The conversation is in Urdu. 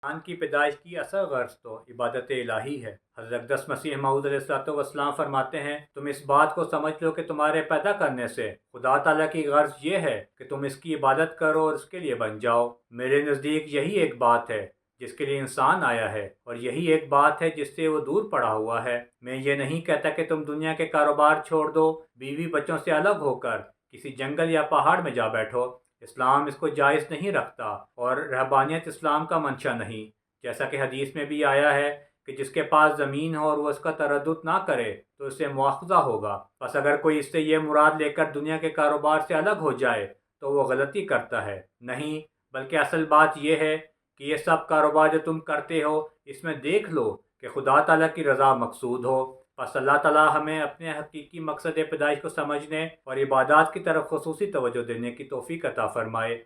انسان کی پیدائش کی اصل غرض تو عبادت الہی ہے۔ حضرت اقدس مسیح موعود علیہ الصلوۃ والسلام فرماتے ہیں، تم اس بات کو سمجھ لو کہ تمہارے پیدا کرنے سے خدا تعالیٰ کی غرض یہ ہے کہ تم اس کی عبادت کرو اور اس کے لیے بن جاؤ۔ میرے نزدیک یہی ایک بات ہے جس کے لیے انسان آیا ہے، اور یہی ایک بات ہے جس سے وہ دور پڑا ہوا ہے۔ میں یہ نہیں کہتا کہ تم دنیا کے کاروبار چھوڑ دو، بیوی بچوں سے الگ ہو کر کسی جنگل یا پہاڑ میں جا بیٹھو۔ اسلام اس کو جائز نہیں رکھتا، اور رہبانیت اسلام کا منشا نہیں۔ جیسا کہ حدیث میں بھی آیا ہے کہ جس کے پاس زمین ہو اور وہ اس کا تردد نہ کرے تو اسے مواخذہ ہوگا۔ بس اگر کوئی اس سے یہ مراد لے کر دنیا کے کاروبار سے الگ ہو جائے تو وہ غلطی کرتا ہے۔ نہیں، بلکہ اصل بات یہ ہے کہ یہ سب کاروبار جو تم کرتے ہو، اس میں دیکھ لو کہ خدا تعالیٰ کی رضا مقصود ہو۔ بس اللہ تعالیٰ ہمیں اپنے حقیقی مقصد پیدائش کو سمجھنے اور عبادات کی طرف خصوصی توجہ دینے کی توفیق عطا فرمائے۔